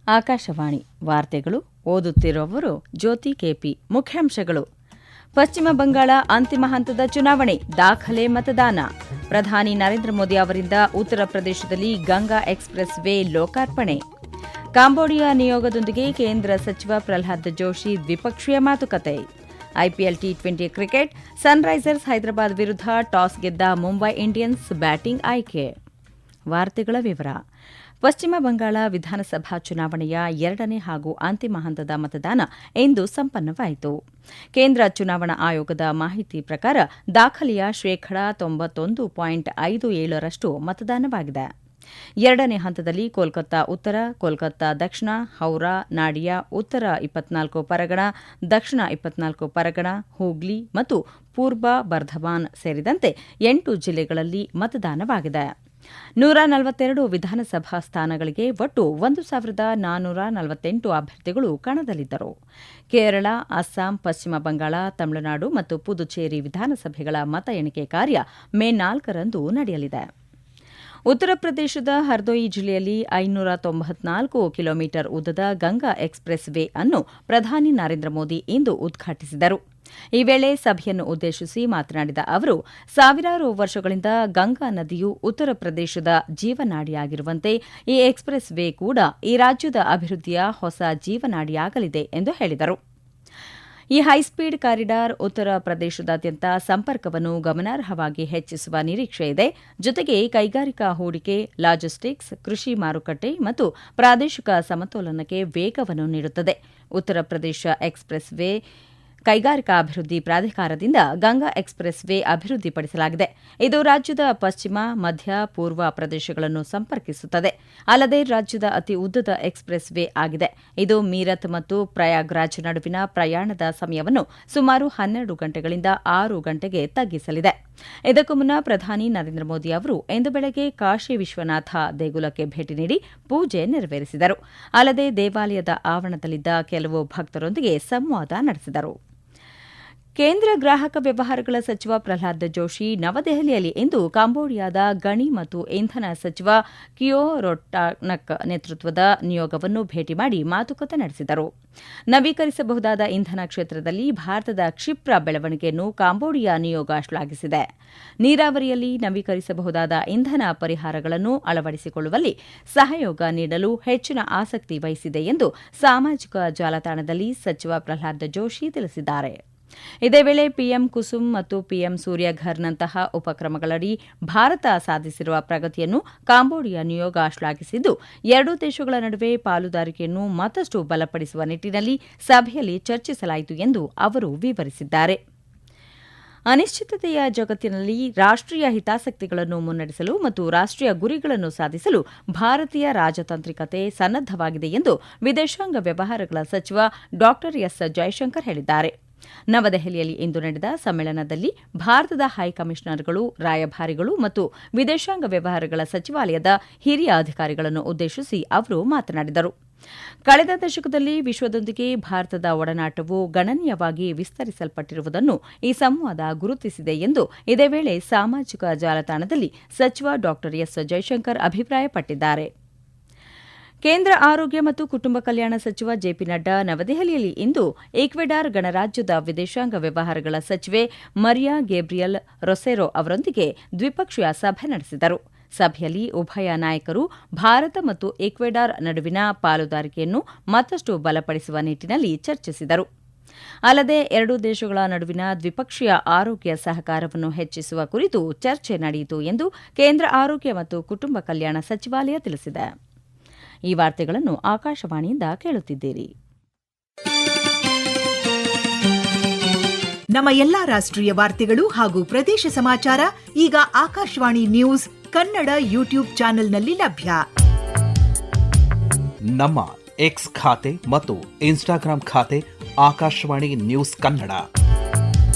ಆಕಾಶವಾಣಿ ವಾರ್ತೆಗಳು ಓದುತ್ತಿರುವವರು ಜ್ಯೋತಿ ಕೆಪಿ. ಮುಖ್ಯಾಂಶಗಳು: ಪಶ್ಚಿಮ ಬಂಗಾಳ ಅಂತಿಮ ಹಂತದ ಚುನಾವಣೆ, ದಾಖಲೆ ಮತದಾನ. ಪ್ರಧಾನಿ ನರೇಂದ್ರ ಮೋದಿ ಅವರಿಂದ ಉತ್ತರ ಪ್ರದೇಶದಲ್ಲಿ ಗಂಗಾ ಎಕ್ಸ್‌ಪ್ರೆಸ್ ವೇ ಲೋಕಾರ್ಪಣೆ. ಕಾಂಬೋಡಿಯಾ ನಿಯೋಗದೊಂದಿಗೆ ಕೇಂದ್ರ ಸಚಿವ ಪ್ರಹ್ಲಾದ್ ಜೋಶಿ ದ್ವಿಪಕ್ಷೀಯ ಮಾತುಕತೆ. IPL T20 cricket, Sunrisers Hyderabad ವಿರುದ್ಧ ಟಾಸ್ ಗೆದ್ದ ಮುಂಬೈ ಇಂಡಿಯನ್ಸ್ ಬ್ಯಾಟಿಂಗ್ ಆಯ್ಕೆ. ವಾರ್ತೆಗಳ ವಿವರ. ಪಶ್ಚಿಮ ಬಂಗಾಳ ವಿಧಾನಸಭಾ ಚುನಾವಣೆಯ 2ನೇ ಹಾಗೂ ಅಂತಿಮ ಹಂತದ ಮತದಾನ ಇಂದು ಸಂಪನ್ನವಾಯಿತು. ಕೇಂದ್ರ ಚುನಾವಣಾ ಆಯೋಗದ ಮಾಹಿತಿ ಪ್ರಕಾರ ದಾಖಲೆಯ ಶೇಕಡಾ 91.57% ಮತದಾನವಾಗಿದೆ. 2ನೇ ಹಂತದಲ್ಲಿ ಕೋಲ್ಕತ್ತಾ ಉತ್ತರ, ಕೋಲ್ಕತ್ತಾ ದಕ್ಷಿಣ, ಹೌರಾ, ನಾಡಿಯಾ, ಉತ್ತರ 24 ಪರಗಣ, ದಕ್ಷಿಣ 24 ಪರಗಣ, ಹೂಗ್ಲಿ ಮತ್ತು ಪೂರ್ವ ಬರ್ಧಮಾನ್ ಸೇರಿದಂತೆ 8 ಜಿಲ್ಲೆಗಳಲ್ಲಿ ಮತದಾನವಾಗಿದೆ. 142 ವಿಧಾನಸಭಾ ಸ್ಥಾನಗಳಿಗೆ ಒಟ್ಟು 1,448 ಅಭ್ಯರ್ಥಿಗಳು ಕಣದಲ್ಲಿದ್ದರು. ಕೇರಳ, ಅಸ್ಸಾಂ, ಪಶ್ಚಿಮ ಬಂಗಾಳ, ತಮಿಳುನಾಡು ಮತ್ತು ಪುದುಚೇರಿ ವಿಧಾನಸಭೆಗಳ ಮತ ಎಣಿಕೆ ಕಾರ್ಯ ಮೇ 4ರಂದು ನಡೆಯಲಿದೆ. ಉತ್ತರ ಪ್ರದೇಶದ ಹರ್ದೋಯಿ ಜಿಲ್ಲೆಯಲ್ಲಿ 594 ಕಿಲೋಮೀಟರ್ ಉದ್ದದ ಗಂಗಾ ಎಕ್ಸ್‌ಪ್ರೆಸ್ ವೇ ಅನ್ನು ಪ್ರಧಾನಿ ನರೇಂದ್ರ ಮೋದಿ ಇಂದು ಉದ್ಘಾಟಿಸಿದರು. ಈ ವೇಳೆ ಸಭೆಯನ್ನು ಉದ್ದೇಶಿಸಿ ಮಾತನಾಡಿದ ಅವರು, ಸಾವಿರಾರು ವರ್ಷಗಳಿಂದ ಗಂಗಾ ನದಿಯು ಉತ್ತರ ಪ್ರದೇಶದ ಜೀವನಾಡಿಯಾಗಿರುವಂತೆ ಈ ಎಕ್ಸ್‌ಪ್ರೆಸ್ ವೇ ಕೂಡ ಈ ರಾಜ್ಯದ ಅಭಿವೃದ್ಧಿಯ ಹೊಸ ಜೀವನಾಡಿಯಾಗಲಿದೆ ಎಂದು ಹೇಳಿದರು. ಈ ಹೈಸ್ಪೀಡ್ ಕಾರಿಡಾರ್ ಉತ್ತರ ಪ್ರದೇಶದಾದ್ಯಂತ ಸಂಪರ್ಕವನ್ನು ಗಮನಾರ್ಹವಾಗಿ ಹೆಚ್ಚಿಸುವ ನಿರೀಕ್ಷೆ ಇದೆ. ಜೊತೆಗೆ ಕೈಗಾರಿಕಾ ಹೂಡಿಕೆ, ಲಾಜಿಸ್ಟಿಕ್ಸ್, ಕೃಷಿ ಮಾರುಕಟ್ಟೆ ಮತ್ತು ಪ್ರಾದೇಶಿಕ ಸಮತೋಲನಕ್ಕೆ ವೇಗವನ್ನು ನೀಡುತ್ತದೆ. ಉತ್ತರ ಪ್ರದೇಶ ಎಕ್ಸ್‌ಪ್ರೆಸ್ ವೇ ಕೈಗಾರಿಕಾ ಅಭಿವೃದ್ಧಿ ಪ್ರಾಧಿಕಾರದಿಂದ ಗಂಗಾ ಎಕ್ಸ್‌ಪ್ರೆಸ್ ವೇ ಅಭಿವೃದ್ಧಿಪಡಿಸಲಾಗಿದೆ. ಇದು ರಾಜ್ಯದ ಪಶ್ಚಿಮ, ಮಧ್ಯ, ಪೂರ್ವ ಪ್ರದೇಶಗಳನ್ನು ಸಂಪರ್ಕಿಸುತ್ತದೆ. ಅಲ್ಲದೆ ರಾಜ್ಯದ ಅತಿ ಉದ್ದದ ಎಕ್ಸ್‌ಪ್ರೆಸ್ ವೇ ಆಗಿದೆ. ಇದು ಮೀರತ್ ಮತ್ತು ಪ್ರಯಾಗ್ರಾಜ್ ನಡುವಿನ ಪ್ರಯಾಣದ ಸಮಯವನ್ನು ಸುಮಾರು 12 ಗಂಟೆಗಳಿಂದ 6 ಗಂಟೆಗೆ ತಗ್ಗಿಸಲಿದೆ. ಇದಕ್ಕೂ ಮುನ್ನ ಪ್ರಧಾನಿ ನರೇಂದ್ರ ಮೋದಿ ಅವರು ಇಂದು ಬೆಳಗ್ಗೆ ಕಾಶಿ ವಿಶ್ವನಾಥ ದೇಗುಲಕ್ಕೆ ಭೇಟಿ ನೀಡಿ ಪೂಜೆ ನೆರವೇರಿಸಿದರು. ಅಲ್ಲದೆ ದೇವಾಲಯದ ಆವರಣದಲ್ಲಿದ್ದ ಕೆಲವು ಭಕ್ತರೊಂದಿಗೆ ಸಂವಾದ ನಡೆಸಿದರು. ಕೇಂದ್ರ ಗ್ರಾಹಕ ವ್ಯವಹಾರಗಳ ಸಚಿವ ಪ್ರಹ್ಲಾದ್ ಜೋಶಿ ನವದೆಹಲಿಯಲ್ಲಿ ಇಂದು ಕಾಂಬೋಡಿಯಾದ ಗಣಿ ಮತ್ತು ಇಂಧನ ಸಚಿವ ಕಿಯೋ ರೊಟಾನಕ್ ನೇತೃತ್ವದ ನಿಯೋಗವನ್ನು ಭೇಟಿ ಮಾಡಿ ಮಾತುಕತೆ ನಡೆಸಿದರು. ನವೀಕರಿಸಬಹುದಾದ ಇಂಧನ ಕ್ಷೇತ್ರದಲ್ಲಿ ಭಾರತದ ಕ್ಷಿಪ್ರ ಬೆಳವಣಿಗೆಯನ್ನು ಕಾಂಬೋಡಿಯಾ ನಿಯೋಗ ಶ್ಲಾಘಿಸಿದೆ. ನೀರಾವರಿಯಲ್ಲಿ ನವೀಕರಿಸಬಹುದಾದ ಇಂಧನ ಪರಿಹಾರಗಳನ್ನು ಅಳವಡಿಸಿಕೊಳ್ಳುವಲ್ಲಿ ಸಹಯೋಗ ನೀಡಲು ಹೆಚ್ಚಿನ ಆಸಕ್ತಿ ವಹಿಸಿದೆ ಎಂದು ಸಾಮಾಜಿಕ ಜಾಲತಾಣದಲ್ಲಿ ಸಚಿವ ಪ್ರಹ್ಲಾದ್ ಜೋಶಿ ತಿಳಿಸಿದ್ದಾರೆ. ಇದೇ ವೇಳೆ ಪಿಎಂ ಕುಸುಮ್ ಮತ್ತು ಪಿಎಂ ಸೂರ್ಯಘರ್ನಂತಹ ಉಪಕ್ರಮಗಳಡಿ ಭಾರತ ಸಾಧಿಸಿರುವ ಪ್ರಗತಿಯನ್ನು ಕಾಂಬೋಡಿಯಾ ನಿಯೋಗ ಶ್ಲಾಘಿಸಿದ್ದು, ಎರಡೂ ದೇಶಗಳ ನಡುವೆ ಪಾಲುದಾರಿಕೆಯನ್ನು ಮತ್ತಷ್ಟು ಬಲಪಡಿಸುವ ನಿಟ್ಟಿನಲ್ಲಿ ಸಭೆಯಲ್ಲಿ ಚರ್ಚಿಸಲಾಯಿತು ಎಂದು ಅವರು ವಿವರಿಸಿದ್ದಾರೆ. ಅನಿಶ್ಚಿತತೆಯ ಜಗತ್ತಿನಲ್ಲಿ ರಾಷ್ಟ್ರೀಯ ಹಿತಾಸಕ್ತಿಗಳನ್ನು ಮುನ್ನಡೆಸಲು ಮತ್ತು ರಾಷ್ಟ್ರೀಯ ಗುರಿಗಳನ್ನು ಸಾಧಿಸಲು ಭಾರತೀಯ ರಾಜತಾಂತ್ರಿಕತೆ ಸನ್ನದ್ದವಾಗಿದೆ ಎಂದು ವಿದೇಶಾಂಗ ವ್ಯವಹಾರಗಳ ಸಚಿವ ಡಾ ಎಸ್ ಜೈಶಂಕರ್ ಹೇಳಿದ್ದಾರೆ. ನವದೆಹಲಿಯಲ್ಲಿ ಇಂದು ನಡೆದ ಸಮ್ಮೇಳನದಲ್ಲಿ ಭಾರತದ ಹೈಕಮಿಷನರ್ಗಳು, ರಾಯಭಾರಿಗಳು ಮತ್ತು ವಿದೇಶಾಂಗ ವ್ಯವಹಾರಗಳ ಸಚಿವಾಲಯದ ಹಿರಿಯ ಅಧಿಕಾರಿಗಳನ್ನು ಉದ್ದೇಶಿಸಿ ಅವರು ಮಾತನಾಡಿದರು. ಕಳೆದ ದಶಕದಲ್ಲಿ ವಿಶ್ವದೊಂದಿಗೆ ಭಾರತದ ಒಡನಾಟವು ಗಣನೀಯವಾಗಿ ವಿಸ್ತರಿಸಲ್ಪಟ್ಟಿರುವುದನ್ನು ಈ ಸಂವಾದ ಗುರುತಿಸಿದೆ ಎಂದು ಇದೇ ವೇಳೆ ಸಾಮಾಜಿಕ ಜಾಲತಾಣದಲ್ಲಿ ಸಚಿವ ಡಾ ಎಸ್ ಜೈಶಂಕರ್ ಅಭಿಪ್ರಾಯಪಟ್ಟಿದ್ದಾರೆ. ಕೇಂದ್ರ ಆರೋಗ್ಯ ಮತ್ತು ಕುಟುಂಬ ಕಲ್ಯಾಣ ಸಚಿವ ಜೆಪಿ ನಡ್ಡಾ ನವದೆಹಲಿಯಲ್ಲಿ ಇಂದು ಈಕ್ವೆಡಾರ್ ಗಣರಾಜ್ಯದ ವಿದೇಶಾಂಗ ವ್ಯವಹಾರಗಳ ಸಚಿವೆ ಮರಿಯಾ ಗೇಬ್ರಿಯಲ್ ರೊಸೆರೋ ಅವರೊಂದಿಗೆ ದ್ವಿಪಕ್ಷೀಯ ಸಭೆ ನಡೆಸಿದರು. ಸಭೆಯಲ್ಲಿ ಉಭಯ ನಾಯಕರು ಭಾರತ ಮತ್ತು ಈಕ್ವೆಡಾರ್ ನಡುವಿನ ಪಾಲುದಾರಿಕೆಯನ್ನು ಮತ್ತಷ್ಟು ಬಲಪಡಿಸುವ ನಿಟ್ಟಿನಲ್ಲಿ ಚರ್ಚಿಸಿದರು. ಅಲ್ಲದೆ ಎರಡೂ ದೇಶಗಳ ನಡುವಿನ ದ್ವಿಪಕ್ಷೀಯ ಆರೋಗ್ಯ ಸಹಕಾರವನ್ನು ಹೆಚ್ಚಿಸುವ ಕುರಿತು ಚರ್ಚೆ ನಡೆಯಿತು ಎಂದು ಕೇಂದ್ರ ಆರೋಗ್ಯ ಮತ್ತು ಕುಟುಂಬ ಕಲ್ಯಾಣ ಸಚಿವಾಲಯ ತಿಳಿಸಿದೆ. ಈ ವಾರ್ತೆಗಳನ್ನು ಆಕಾಶವಾಣಿಯಿಂದ ಕೇಳುತ್ತಿದ್ದೀರಿ. ನಮ್ಮ ಎಲ್ಲಾ ರಾಷ್ಟ್ರೀಯ ವಾರ್ತೆಗಳು ಹಾಗೂ ಪ್ರದೇಶ ಸಮಾಚಾರ ಈಗ ಆಕಾಶವಾಣಿ ನ್ಯೂಸ್ ಕನ್ನಡ ಯೂಟ್ಯೂಬ್ ಚಾನೆಲ್ನಲ್ಲಿ ಲಭ್ಯ. ನಮ್ಮ ಎಕ್ಸ್ ಖಾತೆ ಮತ್ತು ಇನ್ಸ್ಟಾಗ್ರಾಂ ಖಾತೆ ಆಕಾಶವಾಣಿ ನ್ಯೂಸ್ ಕನ್ನಡ.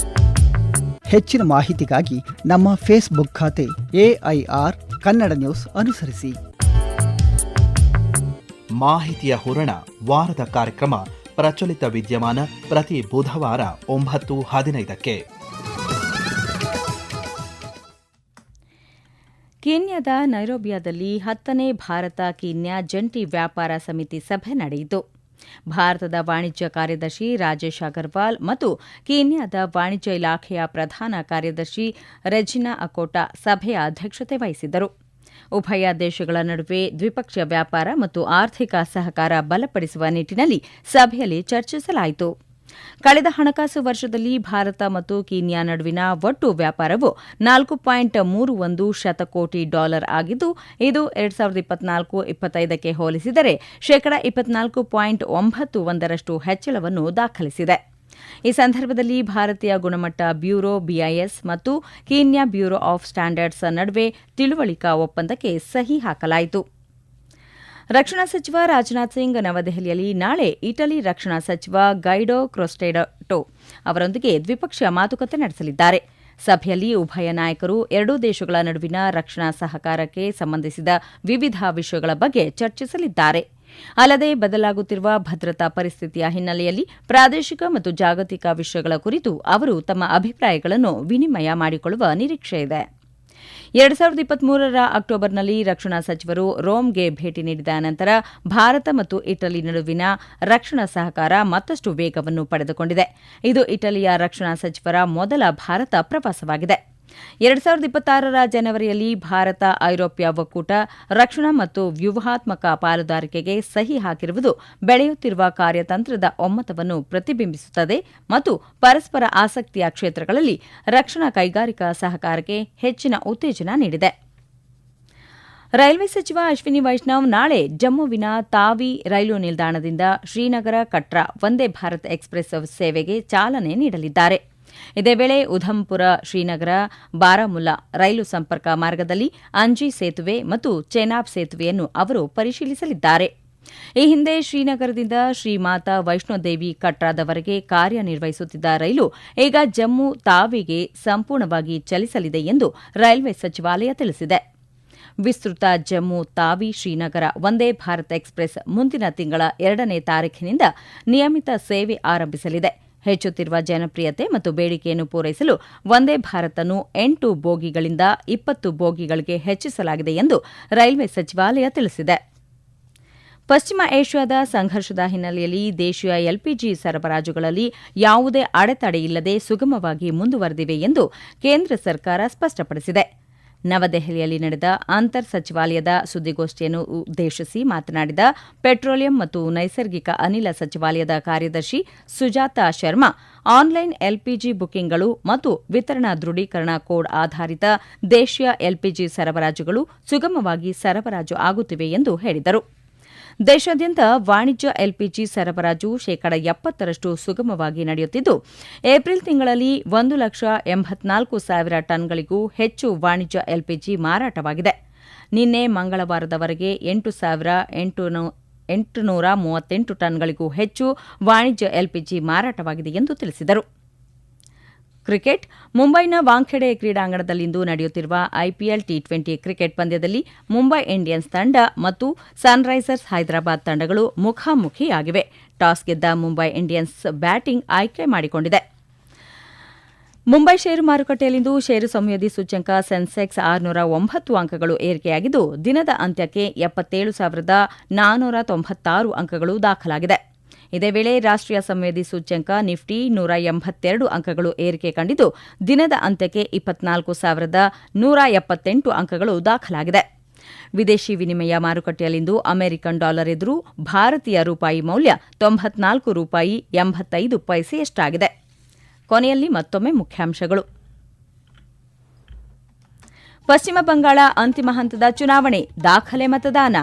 ಹೆಚ್ಚಿನ ಮಾಹಿತಿಗಾಗಿ ನಮ್ಮ ಫೇಸ್ಬುಕ್ ಖಾತೆ AIR ಕನ್ನಡ ನ್ಯೂಸ್ ಅನುಸರಿಸಿ. ಮಾಹಿತಿಯ ಹೂರಣ ವಾರದ ಕಾರ್ಯಕ್ರಮ ಪ್ರಚಲಿತ ವಿದ್ಯಮಾನ ಪ್ರತಿ ಬುಧವಾರ 9:15. ಕೀನ್ಯಾದ ನೈರೋಬಿಯಾದಲ್ಲಿ 10ನೇ ಭಾರತ ಕೀನ್ಯಾ ಜಂಟಿ ವ್ಯಾಪಾರ ಸಮಿತಿ ಸಭೆ ನಡೆಯಿತು. ಭಾರತದ ವಾಣಿಜ್ಯ ಕಾರ್ಯದರ್ಶಿ ರಾಜೇಶ್ ಅಗರ್ವಾಲ್ ಮತ್ತು ಕೀನ್ಯಾದ ವಾಣಿಜ್ಯ ಇಲಾಖೆಯ ಪ್ರಧಾನ ಕಾರ್ಯದರ್ಶಿ ರೆಜಿನಾ ಅಕೋಟಾ ಸಭೆಯ ಅಧ್ಯಕ್ಷತೆ ವಹಿಸಿದ್ದರು. ಉಭಯ ದೇಶಗಳ ನಡುವೆ ದ್ವಿಪಕ್ಷೀಯ ವ್ಯಾಪಾರ ಮತ್ತು ಆರ್ಥಿಕ ಸಹಕಾರ ಬಲಪಡಿಸುವ ನಿಟ್ಟಿನಲ್ಲಿ ಸಭೆಯಲ್ಲಿ ಚರ್ಚಿಸಲಾಯಿತು. ಕಳೆದ ಹಣಕಾಸು ವರ್ಷದಲ್ಲಿ ಭಾರತ ಮತ್ತು ಕೀನ್ಯಾ ನಡುವಿನ ಒಟ್ಟು ವ್ಯಾಪಾರವು $4.31 ಶತಕೋಟಿ ಆಗಿದ್ದು, ಇದು 2024-25ಕ್ಕೆ ಹೋಲಿಸಿದರೆ ಶೇಕಡಾ 24.91ರಷ್ಟು ಹೆಚ್ಚಳವನ್ನು ದಾಖಲಿಸಿದೆ. ಈ ಸಂದರ್ಭದಲ್ಲಿ ಭಾರತೀಯ ಗುಣಮಟ್ಟ ಬ್ಯೂರೋ BIS ಮತ್ತು ಕೀನ್ಯಾ ಬ್ಯೂರೋ ಆಫ್ ಸ್ಟ್ಯಾಂಡರ್ಡ್ಸ್ ನಡುವೆ ತಿಳುವಳಿಕಾ ಒಪ್ಪಂದಕ್ಕೆ ಸಹಿ ಹಾಕಲಾಯಿತು. ರಕ್ಷಣಾ ಸಚಿವ ರಾಜನಾಥ್ ಸಿಂಗ್ ನವದೆಹಲಿಯಲ್ಲಿ ನಾಳೆ ಇಟಲಿ ರಕ್ಷಣಾ ಸಚಿವ ಗೈಡೋ ಕ್ರೊಸ್ಟೆಡೋ ಅವರೊಂದಿಗೆ ದ್ವಿಪಕ್ಷೀಯ ಮಾತುಕತೆ ನಡೆಸಲಿದ್ದಾರೆ. ಸಭೆಯಲ್ಲಿ ಉಭಯ ನಾಯಕರು ಎರಡೂ ದೇಶಗಳ ನಡುವಿನ ರಕ್ಷಣಾ ಸಹಕಾರಕ್ಕೆ ಸಂಬಂಧಿಸಿದ ವಿವಿಧ ವಿಷಯಗಳ ಬಗ್ಗೆ ಚರ್ಚಿಸಲಿದ್ದಾರೆ. ಅಲ್ಲದೆ ಬದಲಾಗುತ್ತಿರುವ ಭದ್ರತಾ ಪರಿಸ್ಥಿತಿಯ ಹಿನ್ನೆಲೆಯಲ್ಲಿ ಪ್ರಾದೇಶಿಕ ಮತ್ತು ಜಾಗತಿಕ ವಿಷಯಗಳ ಕುರಿತು ಅವರು ತಮ್ಮ ಅಭಿಪ್ರಾಯಗಳನ್ನು ವಿನಿಮಯ ಮಾಡಿಕೊಳ್ಳುವ ನಿರೀಕ್ಷೆಯಿದೆ. 2023ರ ಅಕ್ಟೋಬರ್ನಲ್ಲಿ ರಕ್ಷಣಾ ಸಚಿವರು ರೋಮ್ಗೆ ಭೇಟಿ ನೀಡಿದ ನಂತರ ಭಾರತ ಮತ್ತು ಇಟಲಿ ನಡುವಿನ ರಕ್ಷಣಾ ಸಹಕಾರ ಮತ್ತಷ್ಟು ವೇಗವನ್ನು ಪಡೆದುಕೊಂಡಿದೆ. ಇದು ಇಟಲಿಯ ರಕ್ಷಣಾ ಸಚಿವರ ಮೊದಲ ಭಾರತ ಪ್ರವಾಸವಾಗಿದೆ. 2026ರ ಜನವರಿಯಲ್ಲಿ ಭಾರತ ಐರೋಪ್ಯ ಒಕ್ಕೂಟ ರಕ್ಷಣಾ ಮತ್ತು ವ್ಯೂಹಾತ್ಮಕ ಪಾಲುದಾರಿಕೆಗೆ ಸಹಿ ಹಾಕಿರುವುದು ಬೆಳೆಯುತ್ತಿರುವ ಕಾರ್ಯತಂತ್ರದ ಒಮ್ಮತವನ್ನು ಪ್ರತಿಬಿಂಬಿಸುತ್ತದೆ ಮತ್ತು ಪರಸ್ಪರ ಆಸಕ್ತಿಯ ಕ್ಷೇತ್ರಗಳಲ್ಲಿ ರಕ್ಷಣಾ ಕೈಗಾರಿಕಾ ಸಹಕಾರಕ್ಕೆ ಹೆಚ್ಚಿನ ಉತ್ತೇಜನ ನೀಡಿದೆ. ರೈಲ್ವೆ ಸಚಿವ ಅಶ್ವಿನಿ ವೈಷ್ಣವ್ ನಾಳೆ ಜಮ್ಮುವಿನ ತಾವಿ ರೈಲು ನಿಲ್ದಾಣದಿಂದ ಶ್ರೀನಗರ ಕಟ್ರಾ ವಂದೇ ಭಾರತ್ ಎಕ್ಸ್ಪ್ರೆಸ್ ಸೇವೆಗೆ ಚಾಲನೆ ನೀಡಲಿದ್ದಾರೆ. ಇದೇ ವೇಳೆ ಉಧಂಪುರ ಶ್ರೀನಗರ ಬಾರಾಮುಲ್ಲಾ ರೈಲು ಸಂಪರ್ಕ ಮಾರ್ಗದಲ್ಲಿ ಅಂಜಿ ಸೇತುವೆ ಮತ್ತು ಚೆನಾಬ್ ಸೇತುವೆಯನ್ನು ಅವರು ಪರಿಶೀಲಿಸಲಿದ್ದಾರೆ. ಈ ಹಿಂದೆ ಶ್ರೀನಗರದಿಂದ ಶ್ರೀಮಾತಾ ವೈಷ್ಣೋದೇವಿ ಕಟ್ರಾದವರೆಗೆ ಕಾರ್ಯನಿರ್ವಹಿಸುತ್ತಿದ್ದ ರೈಲು ಈಗ ಜಮ್ಮು ತಾವಿಗೆ ಸಂಪೂರ್ಣವಾಗಿ ಚಲಿಸಲಿದೆ ಎಂದು ರೈಲ್ವೆ ಸಚಿವಾಲಯ ತಿಳಿಸಿದೆ. ವಿಸ್ತೃತ ಜಮ್ಮು ತಾವಿ ಶ್ರೀನಗರ ವಂದೇ ಭಾರತ್ ಎಕ್ಸ್ಪ್ರೆಸ್ ಮುಂದಿನ ತಿಂಗಳ 2ನೇ ತಾರೀಖಿನಿಂದ ನಿಯಮಿತ ಸೇವೆ ಆರಂಭಿಸಲಿದೆ. ಹೆಚ್ಚುತ್ತಿರುವ ಜನಪ್ರಿಯತೆ ಮತ್ತು ಬೇಡಿಕೆಯನ್ನು ಪೂರೈಸಲು ವಂದೇ ಭಾರತ್ ಅನ್ನು 8 ಬೋಗಿಗಳಿಂದ 20 ಬೋಗಿಗಳಿಗೆ ಹೆಚ್ಚಿಸಲಾಗಿದೆ ಎಂದು ರೈಲ್ವೆ ಸಚಿವಾಲಯ ತಿಳಿಸಿದೆ. ಪಶ್ಚಿಮ ಏಷ್ಯಾದ ಸಂಘರ್ಷದ ಹಿನ್ನೆಲೆಯಲ್ಲಿ ದೇಶೀಯ LPG ಸರಬರಾಜುಗಳಲ್ಲಿ ಯಾವುದೇ ಅಡೆತಡೆಯಿಲ್ಲದೆ ಸುಗಮವಾಗಿ ಮುಂದುವರೆದಿವೆ ಎಂದು ಕೇಂದ್ರ ಸರ್ಕಾರ ಸ್ಪಷ್ಟಪಡಿಸಿದೆ. ನವದೆಹಲಿಯಲ್ಲಿ ನಡೆದ ಅಂತರ್ ಸಚಿವಾಲಯದ ಸುದ್ದಿಗೋಷ್ಠಿಯನ್ನು ಉದ್ದೇಶಿಸಿ ಮಾತನಾಡಿದ ಪೆಟ್ರೋಲಿಯಂ ಮತ್ತು ನೈಸರ್ಗಿಕ ಅನಿಲ ಸಚಿವಾಲಯದ ಕಾರ್ಯದರ್ಶಿ ಸುಜಾತಾ ಶರ್ಮಾ, ಆನ್ಲೈನ್ LPG ಬುಕಿಂಗ್ಗಳು ಮತ್ತು ವಿತರಣಾ ದೃಢೀಕರಣ ಕೋಡ್ ಆಧಾರಿತ ದೇಶೀಯ LPG ಸರಬರಾಜುಗಳು ಸುಗಮವಾಗಿ ಸರಬರಾಜು ಆಗುತ್ತಿವೆ ಎಂದು ಹೇಳಿದರು. ದೇಶಾದ್ಯಂತ ವಾಣಿಜ್ಯ LPG ಸರಬರಾಜು ಶೇಕಡಾ 70ರಷ್ಟು ಸುಗಮವಾಗಿ ನಡೆಯುತ್ತಿದ್ದು, ಏಪ್ರಿಲ್ ತಿಂಗಳಲ್ಲಿ 1,84,000 ಟನ್ಗಳಿಗೂ ಹೆಚ್ಚು ವಾಣಿಜ್ಯ LPG ಮಾರಾಟವಾಗಿದೆ. ನಿನ್ನೆ ಮಂಗಳವಾರದವರೆಗೆ 8,838 ಟನ್ಗಳಿಗೂ ಹೆಚ್ಚು ವಾಣಿಜ್ಯ LPG ಮಾರಾಟವಾಗಿದೆ ಎಂದು ತಿಳಿಸಿದರು. ಕ್ರಿಕೆಟ್ ಮುಂಬೈನ ವಾಂಖೆಡೆ ಕ್ರೀಡಾಂಗಣದಲ್ಲಿಂದು ನಡೆಯುತ್ತಿರುವ IPL T20 ಕ್ರಿಕೆಟ್ ಪಂದ್ಯದಲ್ಲಿ ಮುಂಬೈ ಇಂಡಿಯನ್ಸ್ ತಂಡ ಮತ್ತು ಸನ್ರೈಸರ್ಸ್ ಹೈದರಾಬಾದ್ ತಂಡಗಳು ಮುಖಾಮುಖಿಯಾಗಿವೆ. ಟಾಸ್ ಗೆದ್ದ ಮುಂಬೈ ಇಂಡಿಯನ್ಸ್ ಬ್ಯಾಟಿಂಗ್ ಆಯ್ಕೆ ಮಾಡಿಕೊಂಡಿದೆ. ಮುಂಬೈ ಷೇರು ಮಾರುಕಟ್ಟೆಯಲ್ಲಿಂದು ಷೇರು ಸಂಯೋಜಿ ಸೂಚ್ಯಂಕ ಸೆನ್ಸೆಕ್ಸ್ 609 ಅಂಕಗಳು ಏರಿಕೆಯಾಗಿದ್ದು, ದಿನದ ಅಂತ್ಯಕ್ಕೆ 77,496 ಅಂಕಗಳು ದಾಖಲಾಗಿದೆ. ಇದೇ ವೇಳೆ ರಾಷ್ಟ್ರೀಯ ಸಂವೇದಿ ಸೂಚ್ಯಂಕ ನಿಫ್ಟಿ 182 ಅಂಕಗಳು ಏರಿಕೆ ಕಂಡಿದ್ದು, ದಿನದ ಅಂತ್ಯಕ್ಕೆ 24,178 ಅಂಕಗಳು ದಾಖಲಾಗಿದೆ. ವಿದೇಶಿ ವಿನಿಮಯ ಮಾರುಕಟ್ಟೆಯಲ್ಲಿಂದು ಅಮೆರಿಕನ್ ಡಾಲರ್ ಎದುರು ಭಾರತೀಯ ರೂಪಾಯಿ ಮೌಲ್ಯ $94.85 ಕೊನೆಯಲ್ಲಿ ಮತ್ತೊಮ್ಮೆ ಮುಖ್ಯಾಂಶಗಳು. ಪಶ್ಚಿಮ ಬಂಗಾಳ ಅಂತಿಮ ಹಂತದ ಚುನಾವಣೆ, ದಾಖಲೆ ಮತದಾನ.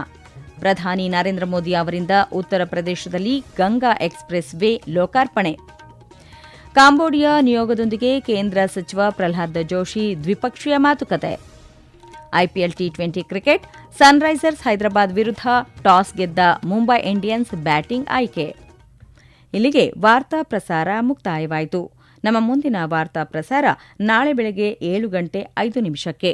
ಪ್ರಧಾನಿ ನರೇಂದ್ರ ಮೋದಿ ಅವರಿಂದ ಉತ್ತರ ಪ್ರದೇಶದಲ್ಲಿ ಗಂಗಾ ಎಕ್ಸ್ಪ್ರೆಸ್ ವೇ ಲೋಕಾರ್ಪಣೆ. ಕಾಂಬೋಡಿಯಾ ನಿಯೋಗದೊಂದಿಗೆ ಕೇಂದ್ರ ಸಚಿವ ಪ್ರಹ್ಲಾದ್ ಜೋಶಿ ದ್ವಿಪಕ್ಷೀಯ ಮಾತುಕತೆ. IPL T20 cricket, Sunrisers Hyderabad ವಿರುದ್ಧ ಟಾಸ್ ಗೆದ್ದ ಮುಂಬೈ ಇಂಡಿಯನ್ಸ್ ಬ್ಯಾಟಿಂಗ್ ಆಯ್ಕೆ. ಇಲ್ಲಿಗೆ ವಾರ್ತಾ ಪ್ರಸಾರ ಮುಕ್ತಾಯವಾಯಿತು. ನಮ್ಮ ಮುಂದಿನ ವಾರ್ತಾ ಪ್ರಸಾರ ನಾಳೆ ಬೆಳಗ್ಗೆ 7:05